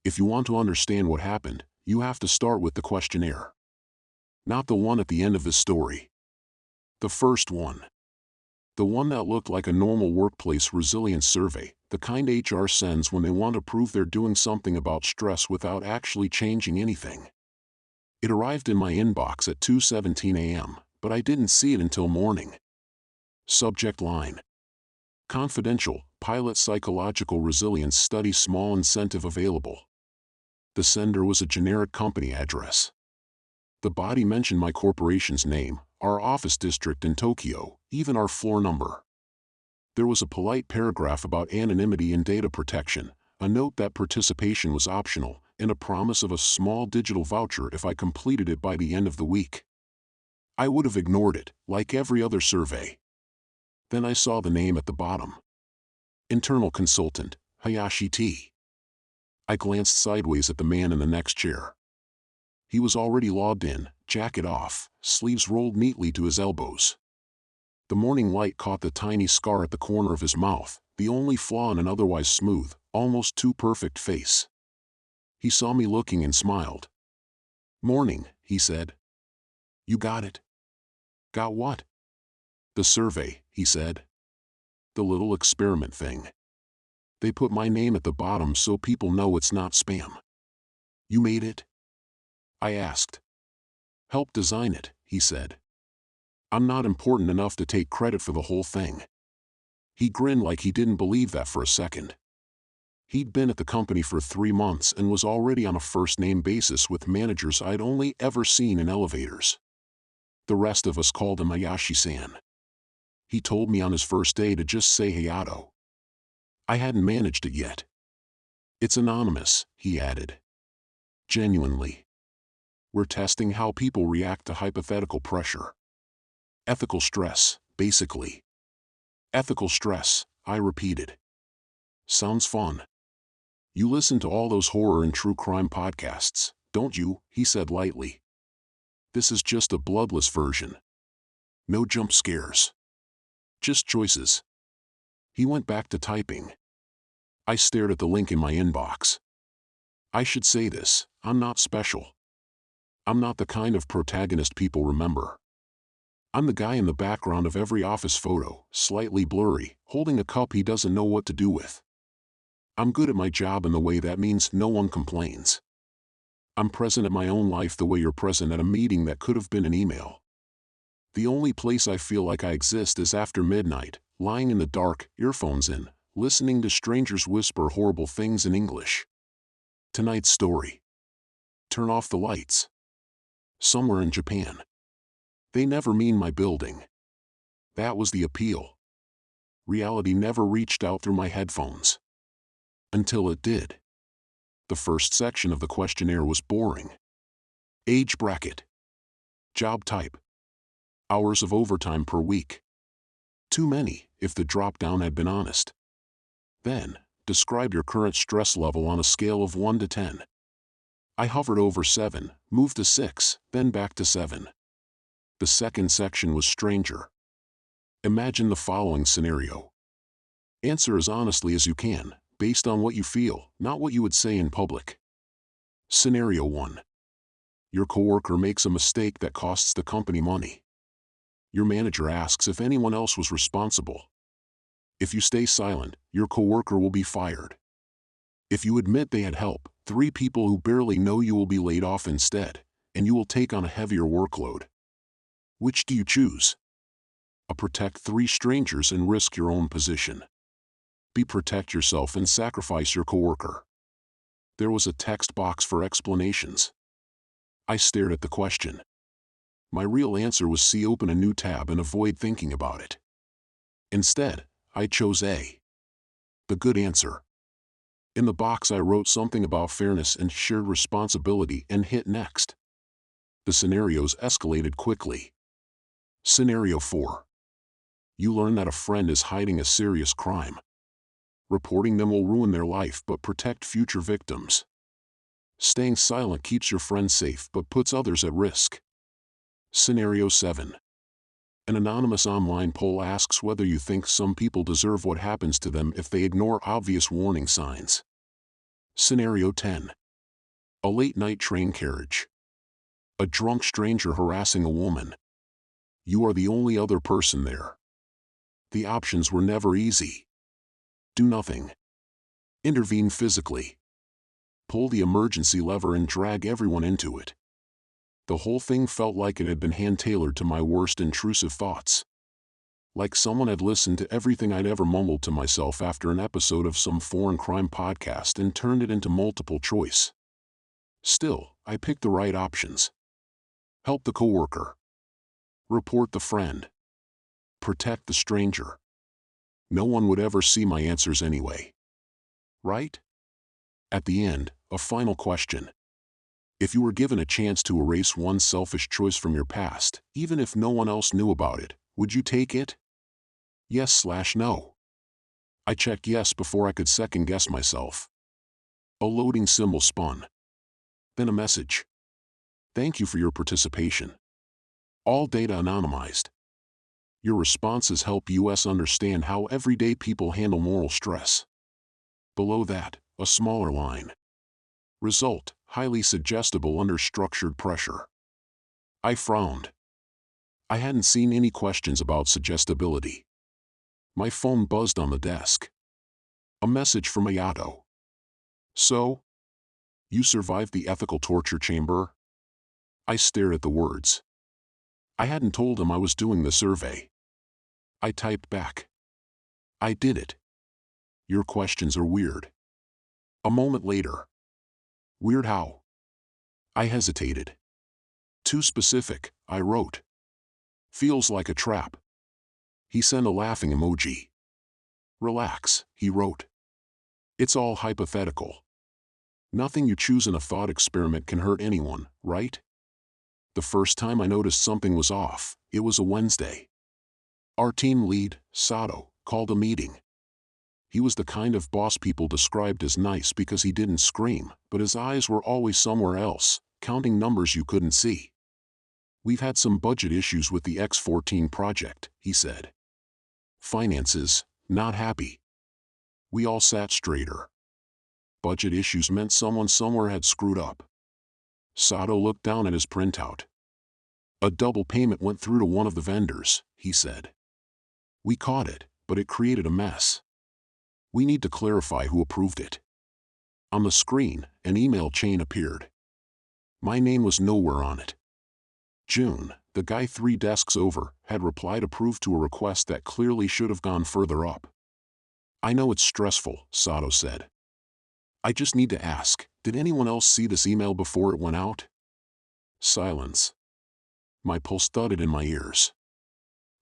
If you want to understand what happened, you have to start with the questionnaire. Not the one at the end of the story. The first one. The one that looked like a normal workplace resilience survey, the kind HR sends when they want to prove they're doing something about stress without actually changing anything. It arrived in my inbox at 2:17 a.m., but I didn't see it until morning. Subject line. Confidential, pilot psychological resilience study, small incentive available. The sender was a generic company address. The body mentioned my corporation's name, our office district in Tokyo, even our floor number. There was a polite paragraph about anonymity and data protection, a note that participation was optional, and a promise of a small digital voucher if I completed it by the end of the week. I would have ignored it, like every other survey. Then I saw the name at the bottom. Internal consultant, Hayashi T. I glanced sideways at the man in the next chair. He was already logged in, jacket off, sleeves rolled neatly to his elbows. The morning light caught the tiny scar at the corner of his mouth, the only flaw in an otherwise smooth, almost too perfect face. He saw me looking and smiled. "Morning," he said. "You got it." "Got what?" "The survey," he said. "The little experiment thing. They put my name at the bottom so people know it's not spam." "You made it?" I asked. "Helped design it," he said. "I'm not important enough to take credit for the whole thing." He grinned like he didn't believe that for a second. He'd been at the company for 3 months and was already on a first-name basis with managers I'd only ever seen in elevators. The rest of us called him Hayashi-san. He told me on his first day to just say Hayato. I hadn't managed it yet. "It's anonymous," he added. "Genuinely. We're testing how people react to hypothetical pressure. Ethical stress, basically." "Ethical stress," I repeated. "Sounds fun. You listen to all those horror and true crime podcasts, don't you?" he said lightly. "This is just a bloodless version. No jump scares. Just choices." He went back to typing. I stared at the link in my inbox. I should say this, I'm not special. I'm not the kind of protagonist people remember. I'm the guy in the background of every office photo, slightly blurry, holding a cup he doesn't know what to do with. I'm good at my job in the way that means no one complains. I'm present at my own life the way you're present at a meeting that could have been an email. The only place I feel like I exist is after midnight, lying in the dark, earphones in, listening to strangers whisper horrible things in English. Tonight's story. Turn off the lights. Somewhere in Japan. They never mean my building. That was the appeal. Reality never reached out through my headphones. Until it did. The first section of the questionnaire was boring. Age bracket. Job type. Hours of overtime per week. Too many, if the drop-down had been honest. Then, describe your current stress level on a scale of 1 to 10. I hovered over 7, moved to 6, then back to 7. The second section was stranger. Imagine the following scenario. Answer as honestly as you can, based on what you feel, not what you would say in public. Scenario 1. Your coworker makes a mistake that costs the company money. Your manager asks if anyone else was responsible. If you stay silent, your coworker will be fired. If you admit they had help, 3 people who barely know you will be laid off instead, and you will take on a heavier workload. Which do you choose? A protect 3 strangers and risk your own position. B protect yourself and sacrifice your coworker. There was a text box for explanations. I stared at the question. My real answer was C. Open a new tab and avoid thinking about it. Instead, I chose A. The good answer. In the box I wrote something about fairness and shared responsibility and hit next. The scenarios escalated quickly. Scenario 4. You learn that a friend is hiding a serious crime. Reporting them will ruin their life but protect future victims. Staying silent keeps your friend safe but puts others at risk. Scenario 7. An anonymous online poll asks whether you think some people deserve what happens to them if they ignore obvious warning signs. Scenario 10. A late-night train carriage. A drunk stranger harassing a woman. You are the only other person there. The options were never easy. Do nothing. Intervene physically. Pull the emergency lever and drag everyone into it. The whole thing felt like it had been hand-tailored to my worst intrusive thoughts. Like someone had listened to everything I'd ever mumbled to myself after an episode of some foreign crime podcast and turned it into multiple choice. Still, I picked the right options. Help the coworker. Report the friend. Protect the stranger. No one would ever see my answers anyway. Right? At the end, a final question. If you were given a chance to erase one selfish choice from your past, even if no one else knew about it, would you take it? Yes/no. I checked yes before I could second-guess myself. A loading symbol spun. Then a message. Thank you for your participation. All data anonymized. Your responses help us understand how everyday people handle moral stress. Below that, a smaller line. Result, highly suggestible under structured pressure. I frowned. I hadn't seen any questions about suggestibility. My phone buzzed on the desk. A message from Ayato. So? You survived the ethical torture chamber? I stared at the words. I hadn't told him I was doing the survey. I typed back. I did it. Your questions are weird. A moment later. Weird how? I hesitated. Too specific, I wrote. Feels like a trap. He sent a laughing emoji. Relax, he wrote. It's all hypothetical. Nothing you choose in a thought experiment can hurt anyone, right? The first time I noticed something was off, it was a Wednesday. Our team lead, Sato, called a meeting. He was the kind of boss people described as nice because he didn't scream, but his eyes were always somewhere else, counting numbers you couldn't see. We've had some budget issues with the X14 project, he said. Finances, not happy. We all sat straighter. Budget issues meant someone somewhere had screwed up. Sato looked down at his printout. A double payment went through to one of the vendors, he said. We caught it, but it created a mess. We need to clarify who approved it. On the screen, an email chain appeared. My name was nowhere on it. June, the guy 3 desks over, had replied approved to a request that clearly should have gone further up. I know it's stressful, Sato said. I just need to ask, did anyone else see this email before it went out? Silence. My pulse thudded in my ears.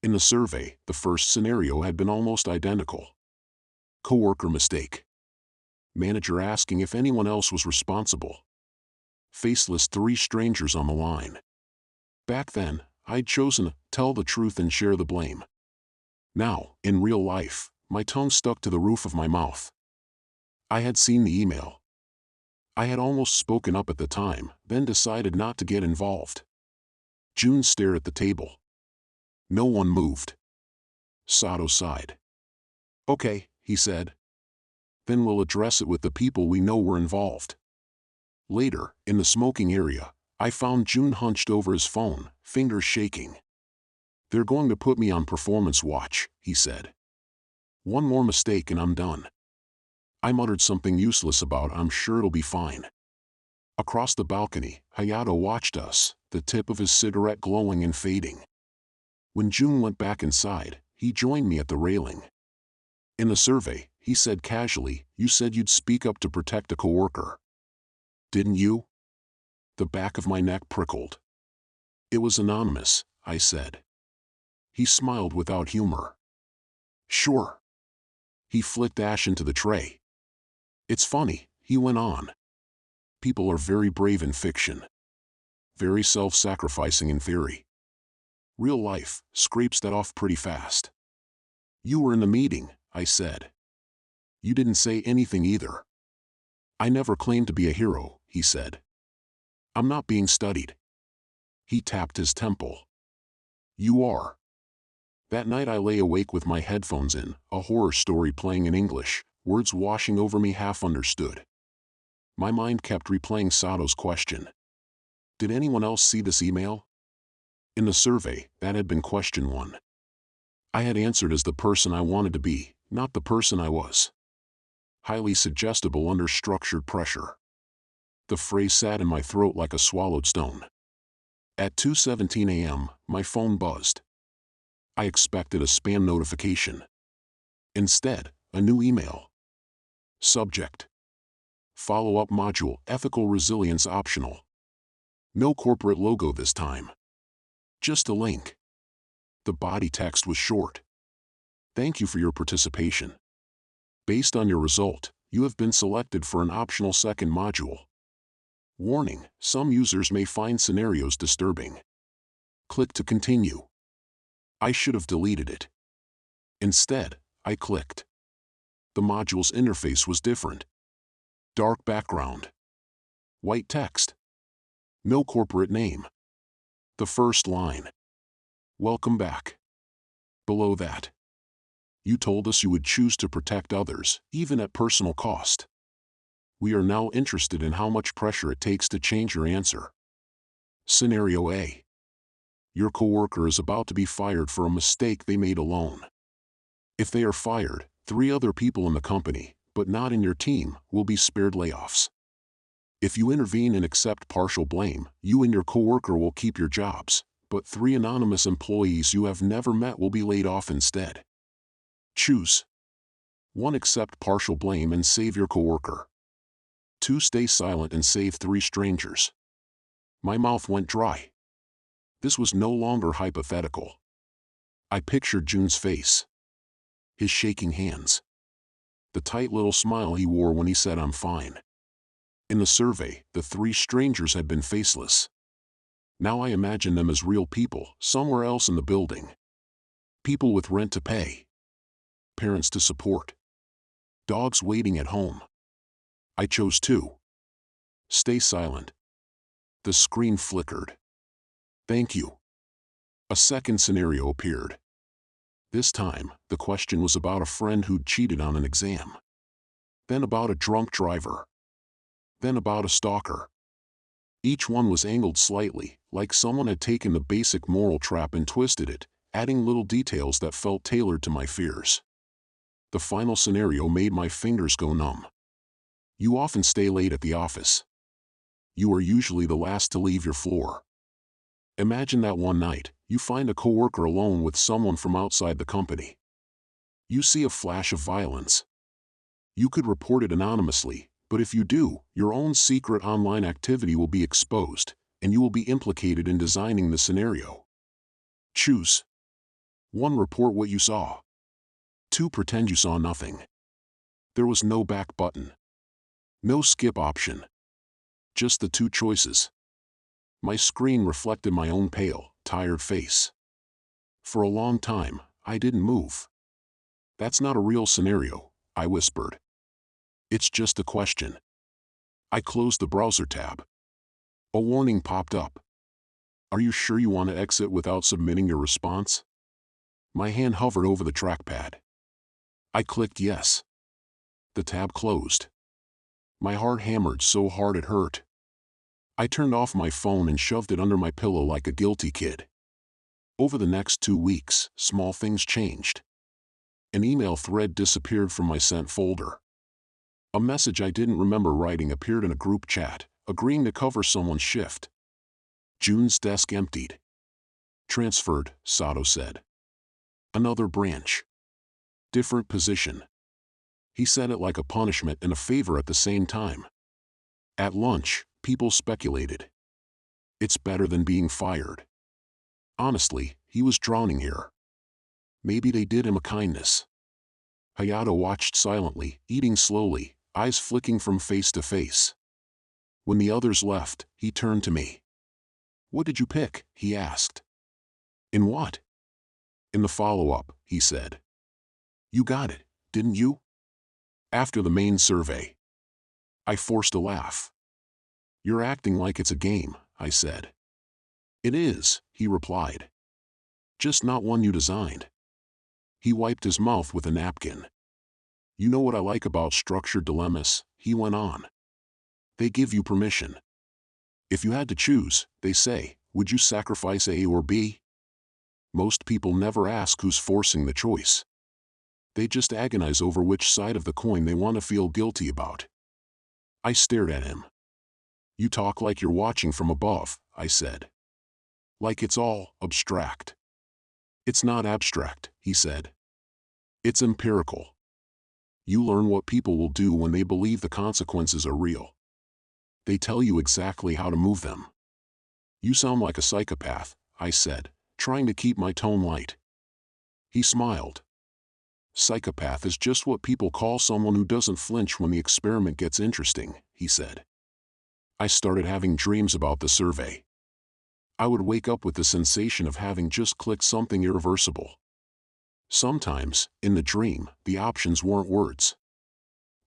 In the survey, the first scenario had been almost identical. Coworker mistake. Manager asking if anyone else was responsible. Faceless 3 strangers on the line. Back then, I'd chosen to tell the truth and share the blame. Now, in real life, my tongue stuck to the roof of my mouth. I had seen the email. I had almost spoken up at the time, then decided not to get involved. June stared at the table. No one moved. Sato sighed. Okay, he said. Then we'll address it with the people we know were involved. Later, in the smoking area, I found June hunched over his phone, fingers shaking. They're going to put me on performance watch, he said. One more mistake and I'm done. I muttered something useless about I'm sure it'll be fine. Across the balcony, Hayato watched us, the tip of his cigarette glowing and fading. When June went back inside, he joined me at the railing. In the survey, he said casually, you said you'd speak up to protect a coworker. Didn't you? The back of my neck prickled. It was anonymous, I said. He smiled without humor. Sure. He flicked ash into the tray. It's funny, he went on. People are very brave in fiction. Very self-sacrificing in theory. Real life scrapes that off pretty fast. You were in the meeting, I said. You didn't say anything either. I never claimed to be a hero, he said. I'm not being studied. He tapped his temple. You are. That night I lay awake with my headphones in, a horror story playing in English, words washing over me half understood. My mind kept replaying Sato's question. Did anyone else see this email? In the survey, that had been question 1. I had answered as the person I wanted to be, not the person I was. Highly suggestible under structured pressure. The phrase sat in my throat like a swallowed stone. At 2:17 a.m., my phone buzzed. I expected a spam notification. Instead, a new email. Subject: Follow-up module, ethical resilience optional. No corporate logo this time. Just a link. The body text was short. Thank you for your participation. Based on your result, you have been selected for an optional second module. Warning: some users may find scenarios disturbing. Click to continue. I should have deleted it. Instead, I clicked. The module's interface was different. Dark background. White text. No corporate name. The first line: Welcome back. Below that: You told us you would choose to protect others, even at personal cost. We are now interested in how much pressure it takes to change your answer. Scenario A: Your coworker is about to be fired for a mistake they made alone. If they are fired, 3 other people in the company, but not in your team, will be spared layoffs. If you intervene and accept partial blame, you and your coworker will keep your jobs, but 3 anonymous employees you have never met will be laid off instead. Choose. 1. Accept partial blame and save your coworker. 2. Stay silent and save 3 strangers. My mouth went dry. This was no longer hypothetical. I pictured June's face. His shaking hands. The tight little smile he wore when he said I'm fine. In the survey, the 3 strangers had been faceless. Now I imagine them as real people, somewhere else in the building. People with rent to pay. Parents to support. Dogs waiting at home. I chose 2. Stay silent. The screen flickered. Thank you. A second scenario appeared. This time, the question was about a friend who'd cheated on an exam. Then about a drunk driver. Then about a stalker. Each one was angled slightly, like someone had taken the basic moral trap and twisted it, adding little details that felt tailored to my fears. The final scenario made my fingers go numb. You often stay late at the office. You are usually the last to leave your floor. Imagine that one night, you find a coworker alone with someone from outside the company. You see a flash of violence. You could report it anonymously, but if you do, your own secret online activity will be exposed, and you will be implicated in designing the scenario. Choose. 1. Report what you saw. 2. Pretend you saw nothing. There was no back button. No skip option. Just the 2 choices. My screen reflected my own pale, tired face. For a long time, I didn't move. That's not a real scenario, I whispered. It's just a question. I closed the browser tab. A warning popped up. Are you sure you want to exit without submitting your response? My hand hovered over the trackpad. I clicked yes. The tab closed. My heart hammered so hard it hurt. I turned off my phone and shoved it under my pillow like a guilty kid. Over the next 2 weeks, small things changed. An email thread disappeared from my sent folder. A message I didn't remember writing appeared in a group chat, agreeing to cover someone's shift. June's desk emptied. Transferred, Sato said. Another branch. Different position. He said it like a punishment and a favor at the same time. At lunch, people speculated. It's better than being fired. Honestly, he was drowning here. Maybe they did him a kindness. Hayato watched silently, eating slowly, eyes flicking from face to face. When the others left, he turned to me. What did you pick? He asked. In what? In the follow-up, he said. You got it, didn't you? After the main survey. I forced a laugh. You're acting like it's a game, I said. It is, he replied. Just not one you designed. He wiped his mouth with a napkin. You know what I like about structured dilemmas, he went on. They give you permission. If you had to choose, they say, would you sacrifice A or B? Most people never ask who's forcing the choice. They just agonize over which side of the coin they want to feel guilty about. I stared at him. You talk like you're watching from above, I said. Like it's all abstract. It's not abstract, he said. It's empirical. You learn what people will do when they believe the consequences are real. They tell you exactly how to move them. You sound like a psychopath, I said, trying to keep my tone light. He smiled. Psychopath is just what people call someone who doesn't flinch when the experiment gets interesting, he said. I started having dreams about the survey. I would wake up with the sensation of having just clicked something irreversible. Sometimes, in the dream, the options weren't words.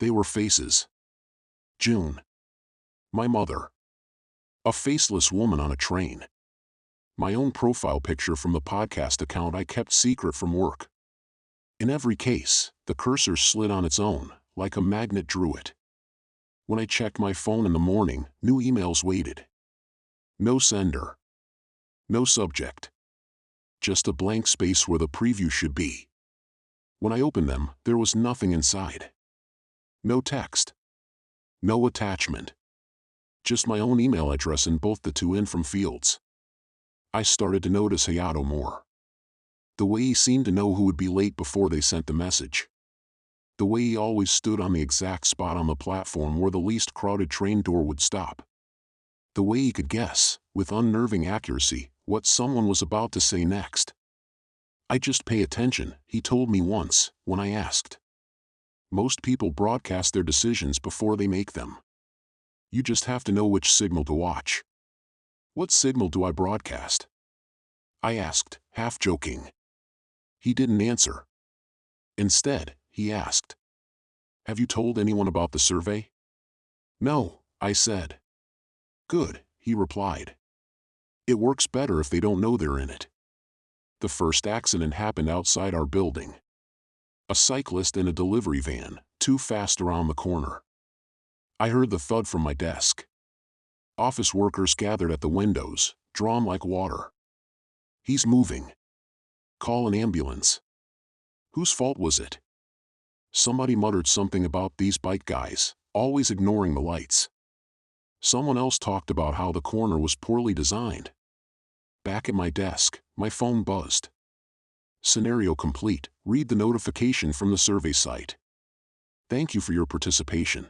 They were faces. June. My mother. A faceless woman on a train. My own profile picture from the podcast account I kept secret from work. In every case, the cursor slid on its own, like a magnet drew it. When I checked my phone in the morning, new emails waited. No sender. No subject. Just a blank space where the preview should be. When I opened them, there was nothing inside. No text. No attachment. Just my own email address in both the to and from fields. I started to notice Hayato more. The way he seemed to know who would be late before they sent the message. The way he always stood on the exact spot on the platform where the least crowded train door would stop. The way he could guess, with unnerving accuracy, what someone was about to say next. I just pay attention, he told me once, when I asked. Most people broadcast their decisions before they make them. You just have to know which signal to watch. What signal do I broadcast? I asked, half joking. He didn't answer. Instead, he asked, have you told anyone about the survey? No, I said. Good, he replied. It works better if they don't know they're in it. The first accident happened outside our building. A cyclist in a delivery van, too fast around the corner. I heard the thud from my desk. Office workers gathered at the windows, drawn like water. He's moving. Call an ambulance. Whose fault was it? Somebody muttered something about these bike guys, always ignoring the lights. Someone else talked about how the corner was poorly designed. Back at my desk, my phone buzzed. Scenario complete, read the notification from the survey site. Thank you for your participation.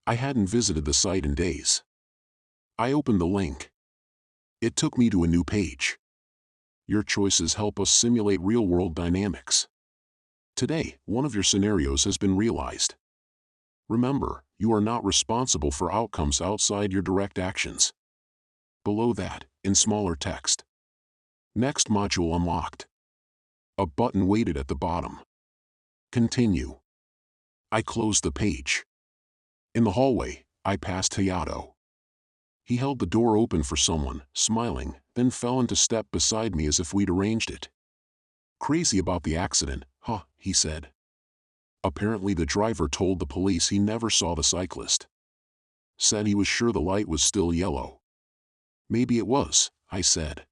I hadn't visited the site in days. I opened the link. It took me to a new page. Your choices help us simulate real-world dynamics. Today, one of your scenarios has been realized. Remember, you are not responsible for outcomes outside your direct actions. Below that, in smaller text. Next module unlocked. A button waited at the bottom. Continue. I closed the page. In the hallway, I passed Hayato. He held the door open for someone, smiling, then fell into step beside me as if we'd arranged it. Crazy about the accident, huh, he said. Apparently the driver told the police he never saw the cyclist. Said he was sure the light was still yellow. Maybe it was, I said.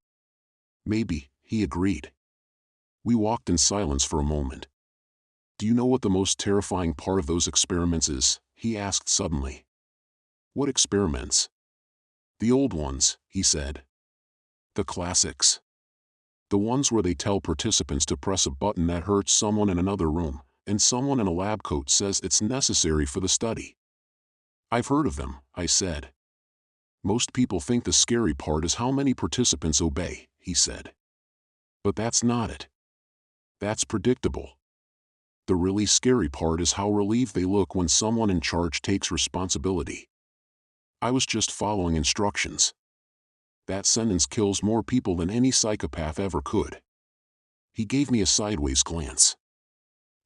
Maybe, he agreed. We walked in silence for a moment. Do you know what the most terrifying part of those experiments is? He asked suddenly. What experiments? The old ones, he said. The classics. The ones where they tell participants to press a button that hurts someone in another room, and someone in a lab coat says it's necessary for the study. I've heard of them, I said. Most people think the scary part is how many participants obey, he said. But that's not it. That's predictable. The really scary part is how relieved they look when someone in charge takes responsibility. I was just following instructions. That sentence kills more people than any psychopath ever could. He gave me a sideways glance.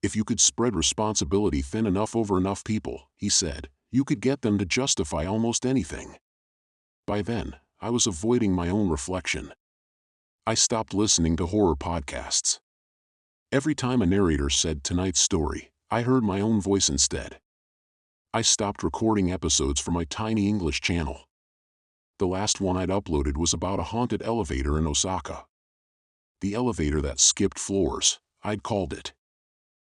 If you could spread responsibility thin enough over enough people, he said, you could get them to justify almost anything. By then, I was avoiding my own reflection. I stopped listening to horror podcasts. Every time a narrator said tonight's story, I heard my own voice instead. I stopped recording episodes for my tiny English channel. The last one I'd uploaded was about a haunted elevator in Osaka. The elevator that skipped floors, I'd called it.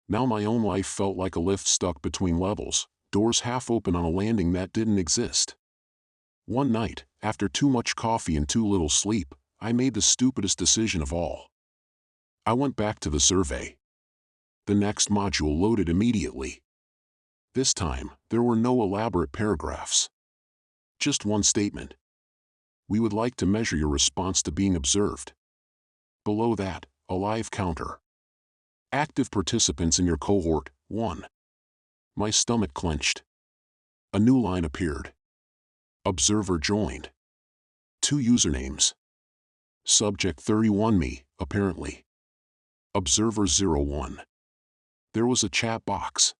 Now my own life felt like a lift stuck between levels, doors half open on a landing that didn't exist. One night, after too much coffee and too little sleep, I made the stupidest decision of all. I went back to the survey. The next module loaded immediately. This time, there were no elaborate paragraphs. Just one statement. We would like to measure your response to being observed. Below that, a live counter. Active participants in your cohort, 1. My stomach clenched. A new line appeared. Observer joined. 2 usernames. Subject 31 me, apparently. Observer 01. There was a chat box.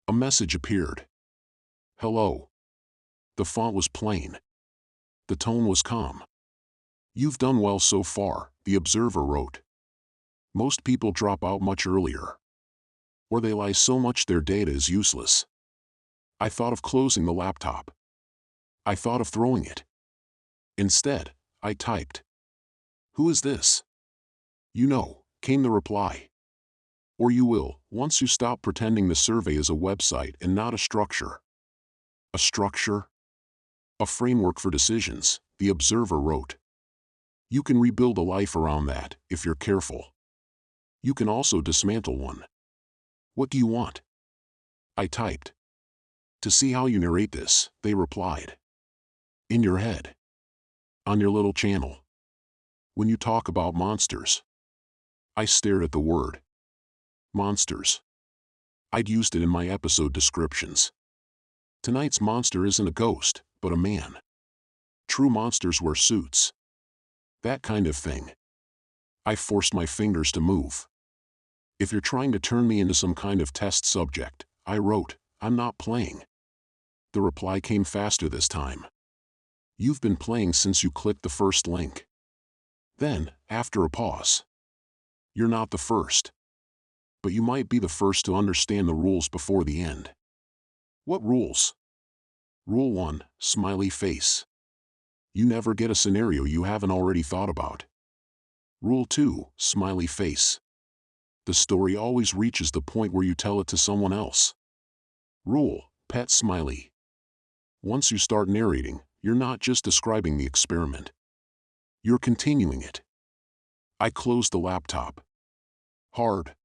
A message appeared. Hello. The font was plain. The tone was calm. You've done well so far, the observer wrote. Most people drop out much earlier. Or they lie so much their data is useless. I thought of closing the laptop. I thought of throwing it. Instead, I typed. Who is this? You know, came the reply. Or you will, once you stop pretending the survey is a website and not a structure. A structure? A framework for decisions, the observer wrote. You can rebuild a life around that, if you're careful. You can also dismantle one. What do you want? I typed. To see how you narrate this, they replied. In your head. On your little channel. When you talk about monsters. I stared at the word. Monsters. I'd used it in my episode descriptions. Tonight's monster isn't a ghost, but a man. True monsters wear suits. That kind of thing. I forced my fingers to move. If you're trying to turn me into some kind of test subject, I wrote, I'm not playing. The reply came faster this time. You've been playing since you clicked the first link. Then, after a pause. You're not the first. But you might be the first to understand the rules before the end. What rules? Rule 1, smiley face. You never get a scenario you haven't already thought about. Rule 2, smiley face. The story always reaches the point where you tell it to someone else. Rule, pet smiley. Once you start narrating, you're not just describing the experiment. You're continuing it. I closed the laptop. Hard.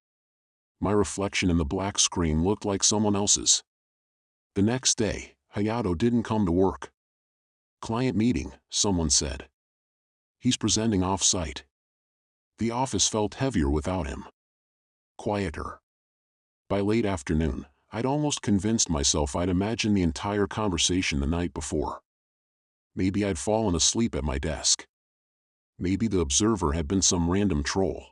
My reflection in the black screen looked like someone else's. The next day, Hayato didn't come to work. Client meeting, someone said. He's presenting off-site. The office felt heavier without him. Quieter. By late afternoon, I'd almost convinced myself I'd imagined the entire conversation the night before. Maybe I'd fallen asleep at my desk. Maybe the observer had been some random troll.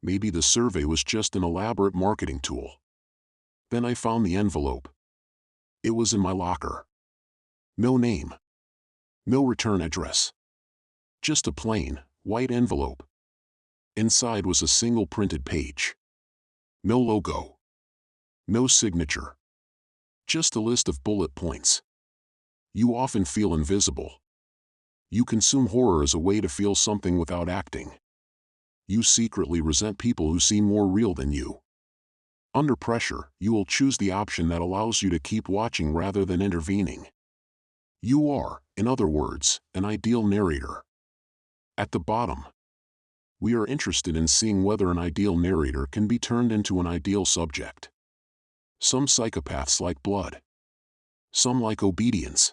Maybe the survey was just an elaborate marketing tool. Then I found the envelope. It was in my locker. No name. No return address. Just a plain, white envelope. Inside was a single printed page. No logo. No signature. Just a list of bullet points. You often feel invisible. You consume horror as a way to feel something without acting. You secretly resent people who seem more real than you. Under pressure, you will choose the option that allows you to keep watching rather than intervening. You are, in other words, an ideal narrator. At the bottom, we are interested in seeing whether an ideal narrator can be turned into an ideal subject. Some psychopaths like blood. Some like obedience.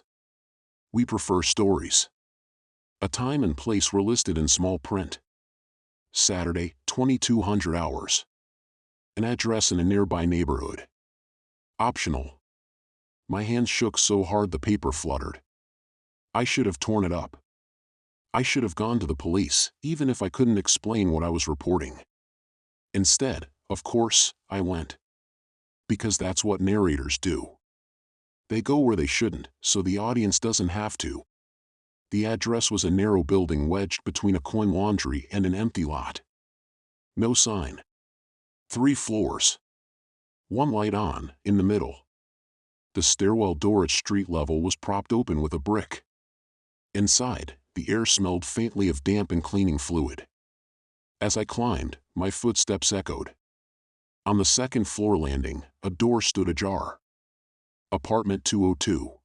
We prefer stories. A time and place were listed in small print. Saturday, 2200 hours. An address in a nearby neighborhood. Optional. My hands shook so hard the paper fluttered. I should have torn it up. I should have gone to the police, even if I couldn't explain what I was reporting. Instead, of course, I went. Because that's what narrators do. They go where they shouldn't, so the audience doesn't have to. The address was a narrow building wedged between a coin laundry and an empty lot. No sign. 3 floors. One light on, in the middle. The stairwell door at street level was propped open with a brick. Inside, the air smelled faintly of damp and cleaning fluid. As I climbed, my footsteps echoed. On the second floor landing, a door stood ajar. Apartment 202.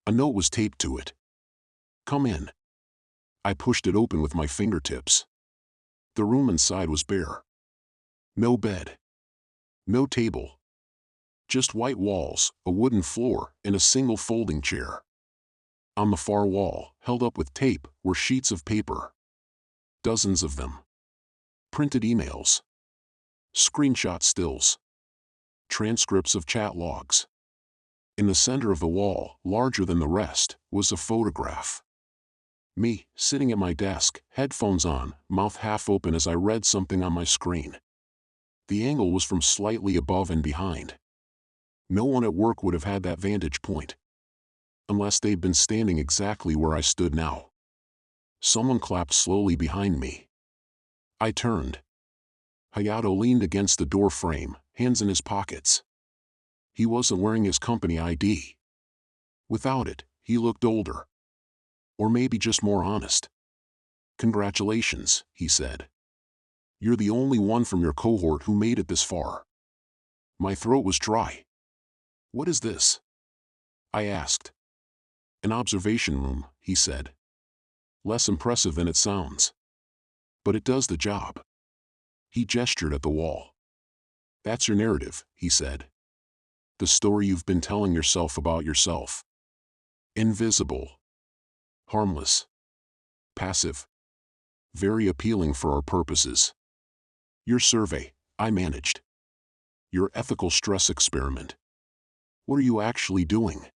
A note was taped to it. "Come in." I pushed it open with my fingertips. The room inside was bare. No bed. No table. Just white walls, a wooden floor, and a single folding chair. On the far wall, held up with tape, were sheets of paper. Dozens of them. Printed emails. Screenshot stills. Transcripts of chat logs. In the center of the wall, larger than the rest, was a photograph. Me, sitting at my desk, headphones on, mouth half open as I read something on my screen. The angle was from slightly above and behind. No one at work would have had that vantage point. Unless they'd been standing exactly where I stood now. Someone clapped slowly behind me. I turned. Hayato leaned against the door frame, hands in his pockets. He wasn't wearing his company ID. Without it, he looked older. Or maybe just more honest. "Congratulations," he said. "You're the only one from your cohort who made it this far." My throat was dry. "What is this?" I asked. "An observation room," he said. "Less impressive than it sounds. But it does the job." He gestured at the wall. "That's your narrative," he said. "The story you've been telling yourself about yourself. Invisible. Harmless. Passive. Very appealing for our purposes. Your survey, I managed. Your ethical stress experiment. What are you actually doing?"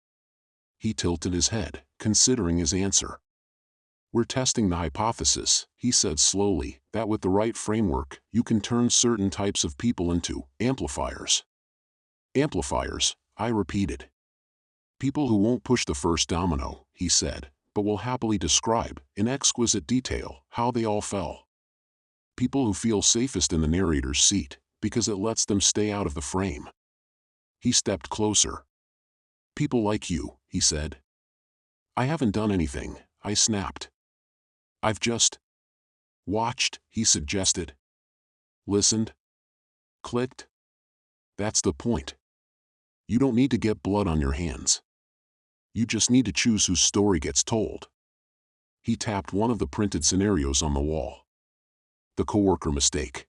He tilted his head, considering his answer. "We're testing the hypothesis," he said slowly, "that with the right framework, you can turn certain types of people into amplifiers." "Amplifiers," I repeated. "People who won't push the first domino," he said, "but will happily describe, in exquisite detail, how they all fell. People who feel safest in the narrator's seat, because it lets them stay out of the frame." He stepped closer. "People like you," he said. "I haven't done anything," I snapped. "I've just watched," he suggested. "Listened. Clicked. That's the point. You don't need to get blood on your hands. You just need to choose whose story gets told." He tapped one of the printed scenarios on the wall. "The coworker mistake.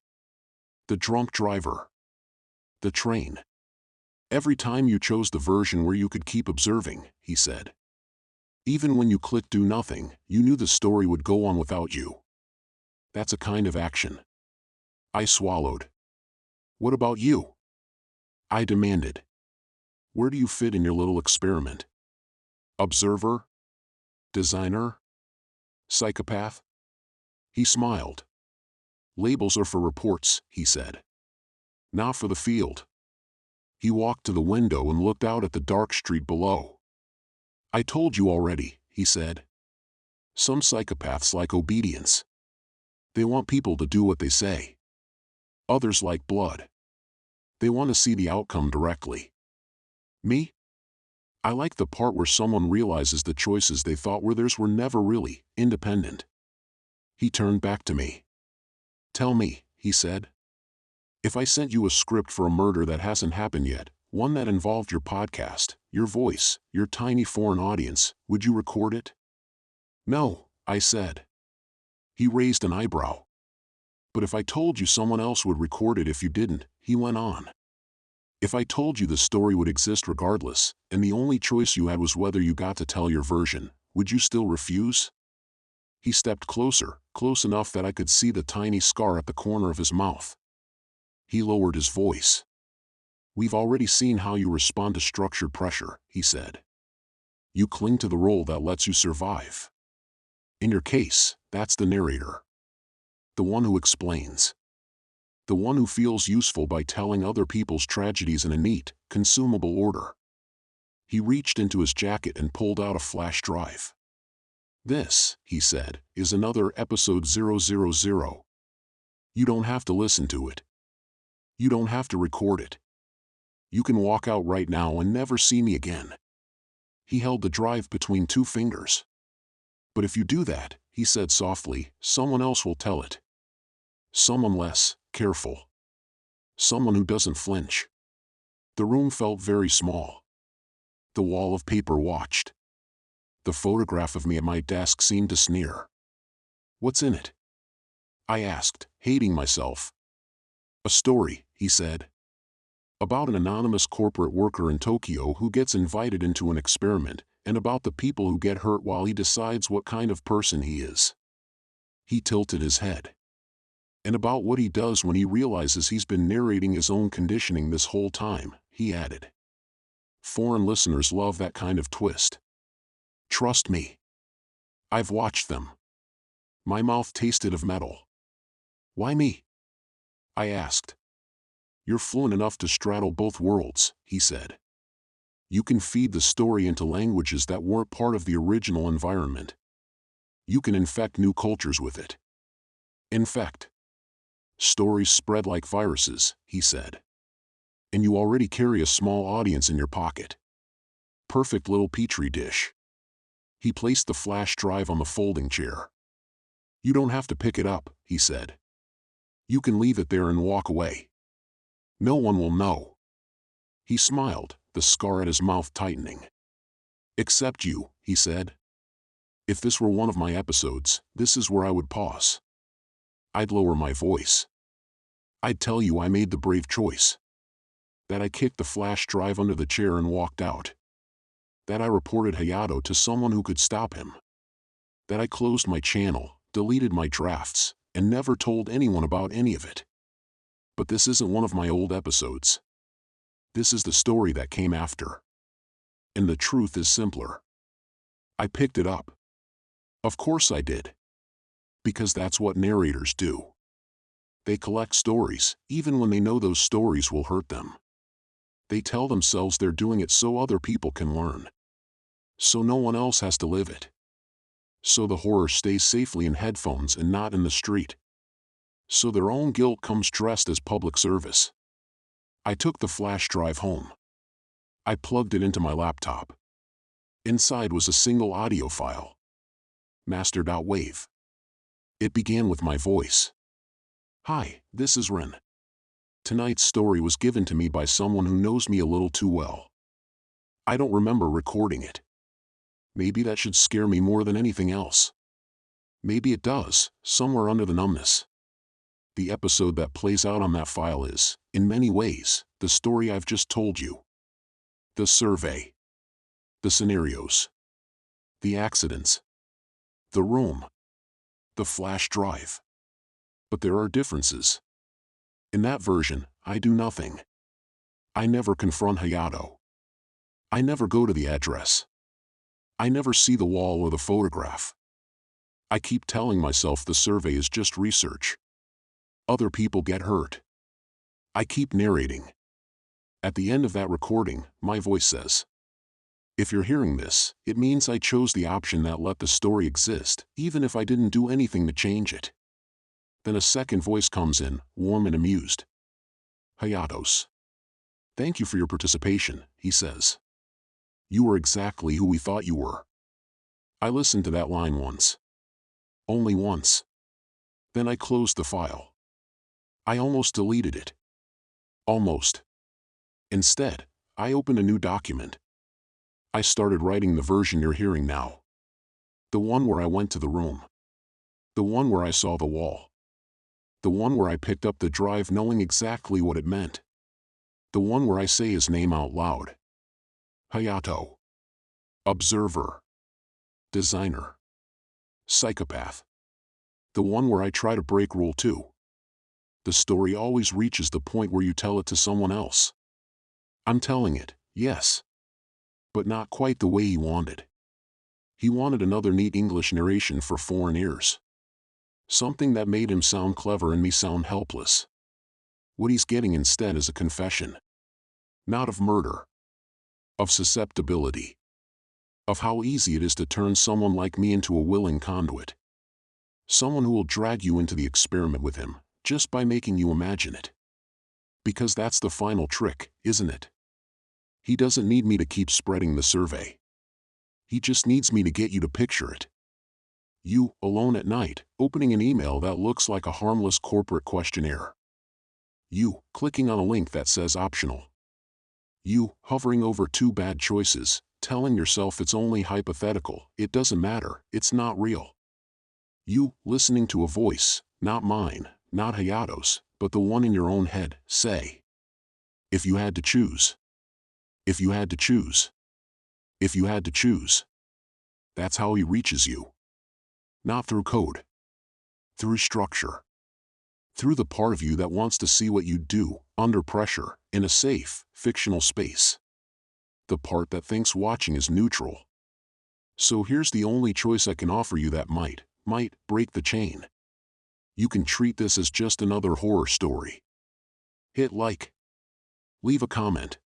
The drunk driver. The train. Every time you chose the version where you could keep observing," he said. "Even when you clicked do nothing, you knew the story would go on without you. That's a kind of action." I swallowed. "What about you?" I demanded. "Where do you fit in your little experiment? Observer? Designer? Psychopath?" He smiled. "Labels are for reports," he said. "Not for the field." He walked to the window and looked out at the dark street below. "I told you already," he said. "Some psychopaths like obedience. They want people to do what they say. Others like blood. They want to see the outcome directly. Me? I like the part where someone realizes the choices they thought were theirs were never really independent." He turned back to me. "Tell me," he said. "If I sent you a script for a murder that hasn't happened yet, one that involved your podcast, your voice, your tiny foreign audience, would you record it?" "No," I said. He raised an eyebrow. "But if I told you someone else would record it if you didn't," he went on. "If I told you the story would exist regardless, and the only choice you had was whether you got to tell your version, would you still refuse?" He stepped closer, close enough that I could see the tiny scar at the corner of his mouth. He lowered his voice. "We've already seen how you respond to structured pressure," he said. "You cling to the role that lets you survive. In your case, that's the narrator. The one who explains. The one who feels useful by telling other people's tragedies in a neat, consumable order." He reached into his jacket and pulled out a flash drive. "This," he said, "is another episode 000. You don't have to listen to it. You don't have to record it. You can walk out right now and never see me again." He held the drive between two fingers. "But if you do that," he said softly, "someone else will tell it. Someone less careful. Someone who doesn't flinch." The room felt very small. The wall of paper watched. The photograph of me at my desk seemed to sneer. "What's in it?" I asked, hating myself. "A story," he said. "About an anonymous corporate worker in Tokyo who gets invited into an experiment, and about the people who get hurt while he decides what kind of person he is." He tilted his head. "And about what he does when he realizes he's been narrating his own conditioning this whole time," he added. "Foreign listeners love that kind of twist. Trust me. I've watched them." My mouth tasted of metal. "Why me?" I asked. "You're fluent enough to straddle both worlds," he said. "You can feed the story into languages that weren't part of the original environment. You can infect new cultures with it." "Infect." "Stories spread like viruses," he said. "And you already carry a small audience in your pocket. Perfect little petri dish." He placed the flash drive on the folding chair. "You don't have to pick it up," he said. "You can leave it there and walk away. No one will know." He smiled, the scar at his mouth tightening. "Except you," he said. "If this were one of my episodes, this is where I would pause. I'd lower my voice. I'd tell you I made the brave choice. That I kicked the flash drive under the chair and walked out. That I reported Hayato to someone who could stop him. That I closed my channel, deleted my drafts, and never told anyone about any of it. But this isn't one of my old episodes. This is the story that came after. And the truth is simpler. I picked it up. Of course I did. Because that's what narrators do. They collect stories, even when they know those stories will hurt them. They tell themselves they're doing it so other people can learn. So no one else has to live it. So the horror stays safely in headphones and not in the street. So their own guilt comes dressed as public service. I took the flash drive home. I plugged it into my laptop. Inside was a single audio file. Master.wave. It began with my voice. "Hi, this is Ren. Tonight's story was given to me by someone who knows me a little too well. I don't remember recording it. Maybe that should scare me more than anything else. Maybe it does, somewhere under the numbness. The episode that plays out on that file is, in many ways, the story I've just told you. The survey. The scenarios. The accidents. The room. The flash drive. But there are differences. In that version, I do nothing. I never confront Hayato. I never go to the address. I never see the wall or the photograph. I keep telling myself the survey is just research. Other people get hurt. I keep narrating. At the end of that recording, my voice says, "If you're hearing this, it means I chose the option that let the story exist, even if I didn't do anything to change it." Then a second voice comes in, warm and amused. "Hayatos. Thank you for your participation," he says. "You were exactly who we thought you were." I listened to that line once. Only once. Then I closed the file. I almost deleted it. Almost. Instead, I opened a new document. I started writing the version you're hearing now. The one where I went to the room. The one where I saw the wall. The one where I picked up the drive knowing exactly what it meant. The one where I say his name out loud. Hayato. Observer. Designer. Psychopath. The one where I try to break rule 2. The story always reaches the point where you tell it to someone else. I'm telling it, yes. But not quite the way he wanted. He wanted another neat English narration for foreign ears. Something that made him sound clever and me sound helpless. What he's getting instead is a confession. Not of murder. Of susceptibility. Of how easy it is to turn someone like me into a willing conduit. Someone who will drag you into the experiment with him, just by making you imagine it. Because that's the final trick, isn't it? He doesn't need me to keep spreading the survey. He just needs me to get you to picture it. You, alone at night, opening an email that looks like a harmless corporate questionnaire. You, clicking on a link that says optional. You, hovering over two bad choices, telling yourself it's only hypothetical, it doesn't matter, it's not real. You, listening to a voice, not mine, not Hayato's, but the one in your own head, say, if you had to choose. If you had to choose. If you had to choose. That's how he reaches you. Not through code. Through structure. Through the part of you that wants to see what you do, under pressure, in a safe, fictional space. The part that thinks watching is neutral. So here's the only choice I can offer you that might break the chain. You can treat this as just another horror story. Hit like. Leave a comment.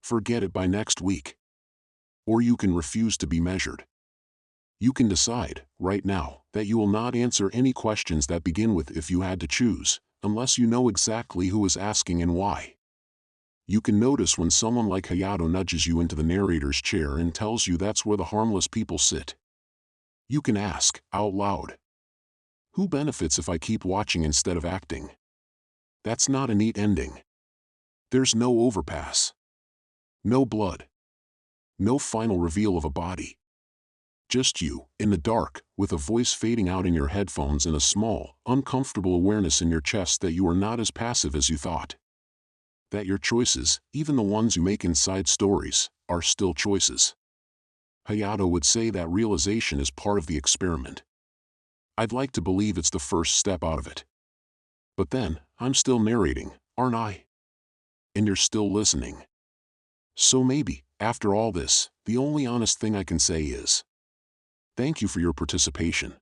Forget it by next week. Or you can refuse to be measured. You can decide, right now, that you will not answer any questions that begin with "if you had to choose," unless you know exactly who is asking and why. You can notice when someone like Hayato nudges you into the narrator's chair and tells you that's where the harmless people sit. You can ask, out loud, who benefits if I keep watching instead of acting? That's not a neat ending. There's no overpass. No blood. No final reveal of a body. Just you, in the dark, with a voice fading out in your headphones and a small, uncomfortable awareness in your chest that you are not as passive as you thought. That your choices, even the ones you make inside stories, are still choices. Hayato would say that realization is part of the experiment. I'd like to believe it's the first step out of it. But then, I'm still narrating, aren't I? And you're still listening. So maybe, after all this, the only honest thing I can say is, thank you for your participation.